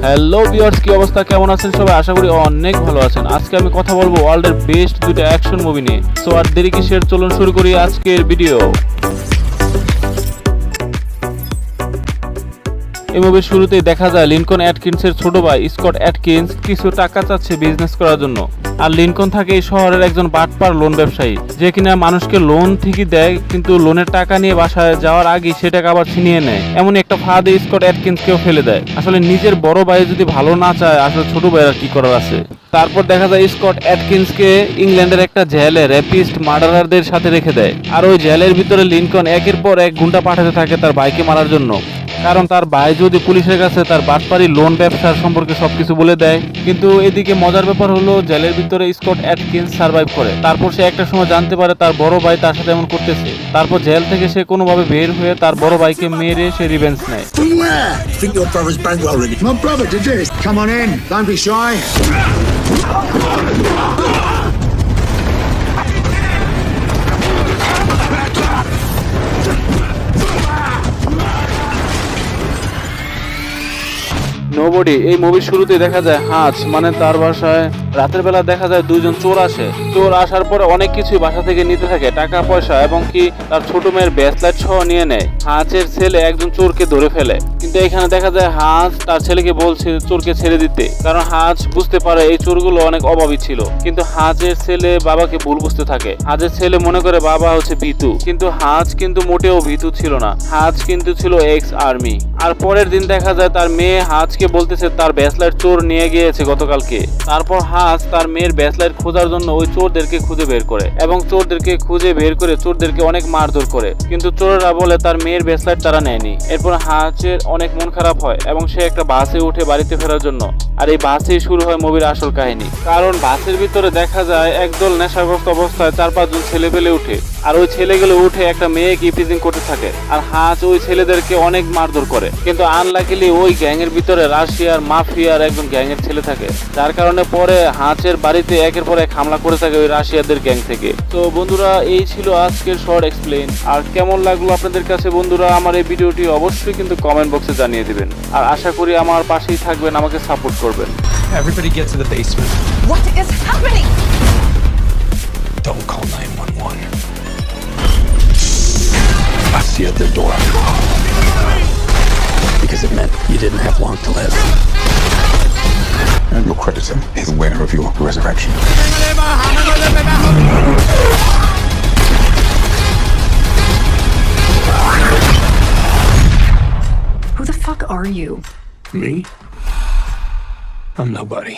Hello viewers, কি অবস্থা, কেমন আছেন সবাই? আশা করি অনেক ভালো আছেন। আজকে আমি কথা বলবো ওয়ার্ল্ডের বেস্ট দুইটা অ্যাকশন মুভি নিয়ে। সো আর দেরি কিসের, চলুন শুরু করি আজকের ভিডিও। এই মুভির শুরুতেই দেখা যায় লিনকন অ্যাটকিন্সের ছোট ভাই স্কট অ্যাটকিন্স কিছু টাকা চাচ্ছে বিজনেস করার জন্য। আর লিনকন থাকে এই শহরের একজন বাটপার লোন ব্যবসায়ী, যে কিনা মানুষকে লোন ঠিকই দেয়, কিন্তু লোনের টাকা নিয়ে বাসায় যাওয়ার আগে সে টাকা আবার ছিনিয়ে নেয়। এমন একটা ফাঁদে স্কট অ্যাটকিন্সকেও ফেলে দেয়। আসলে নিজের বড় ভাই যদি ভালো না চায়, আসলে ছোট ভাইয়ের কি করার আছে। তারপর দেখা যায় স্কট অ্যাটকিন্সকে ইংল্যান্ডের একটা জেলে র্যাপিস্ট মার্ডারারদের সাথে রেখে দেয়। আর ওই জেলের ভিতরে লিনকন একের পর এক গুন্ডা পাঠাতে থাকে তার ভাইকে মারার জন্য, কারণ তার ভাই যদি পুলিশের কাছে তার বাটপারি লোন ব্যবসার সম্পর্কে সবকিছু বলে দেয়। কিন্তু এদিকে মজার ব্যাপার হলো, জেলের ভিতরে স্কট অ্যাটকিন্স সার্ভাইভ করে। তারপর সে একটা সময় জানতে পারে তার বড় ভাই তার সাথে এমন করতেছে। তারপর জেল থেকে সে কোনোভাবে বের হয়ে তার বড় ভাইকে মেরে সে রিভেঞ্জ নেয়। Think your brother's bankrolling. My brother did this. Come on in. Don't be shy. Nobody এই মুভির শুরুতে দেখা যায় হাজ মানে তার বাসায় রাতের বেলা দেখা যায় দুইজন চোর আসে। চোর আসার পরে অনেক কিছুই বাসা থেকে নিতে থাকে, টাকা পয়সা এবং কি তার ছোট মেয়ের ব্রেসলেট সহ নিয়ে নেয়। হাজের ছেলে একজন চোরকে ধরে ফেলে, কিন্তু এখানে দেখা যায় হাজ তার ছেলেকে বলছে চোরকে ছেড়ে দিতে, কারণ হাজ বুঝতে পারে এই চোরগুলো অনেক অভাবী ছিল। কিন্তু হাজের ছেলে বাবাকে ভুল বুঝতে থাকে। হাজের ছেলে মনে করে বাবা হচ্ছে ভীতু, কিন্তু হাজ কিন্তু মোটেও ভীতু ছিল না। হাজ কিন্তু ছিল এক্স আর্মি। আর পরের দিন দেখা যায় তার মেয়ে হাজকে বলতেছে তার ব্রেসলেট চোর নিয়ে গিয়েছে গতকালকে। তারপর হাজ তার মেয়ের ব্রেসলেট খোঁজার জন্য ওই চোরদেরকে খুঁজে বের করে এবং চোরদেরকে খুঁজে বের করে চোরদেরকে অনেক মারধর করে, কিন্তু চোররা বলে তার মেয়ের ব্রেসলেট তারা নেয়নি। এরপর হাজের অনেক মন খারাপ হয় এবং সে একটা বাসে উঠে বাড়িতে ফেরার জন্য। আর এই বাসেই শুরু হয় মুভির আসল কাহিনী, কারণ বাসের ভিতরে দেখা যায় একদল নেশাগ্রস্ত অবস্থায় 4-5 জন ছেলে পেলে উঠে, আর ওই ছেলেগুলো উঠে একটা মেয়েকে ইপিজিং করতে থাকে। আর হাজ ওই ছেলেদেরকে অনেক মারধর করে, কিন্তু আনলাকিলি ওই গ্যাংয়ের ভিতরে রাশিয়ার মাফিয়ার একজন গ্যাংয়ের ছেলে থাকে, যার কারণে পরে হাজের বাড়িতে একের পর এক হামলা করে থাকে ওই রাশিয়াদের গ্যাং থেকে। তো বন্ধুরা, এই ছিল আজকের শর্ট এক্সপ্লেইন। আর কেমন লাগলো আপনাদের কাছে বন্ধুরা আমার এই ভিডিওটি অবশ্যই কিন্তু কমেন্ট বক্সে জানিয়ে দিবেন। আর আশা করি আমার পাশেই থাকবেন, আমাকে সাপোর্ট করবেন। Everybody get to the basement. What is happening? Don't call 911. I see at the door. Because it meant you didn't have long to live. And you'll credit him. He's the winner of your resurrection. Who the fuck are you? Me? I'm nobody.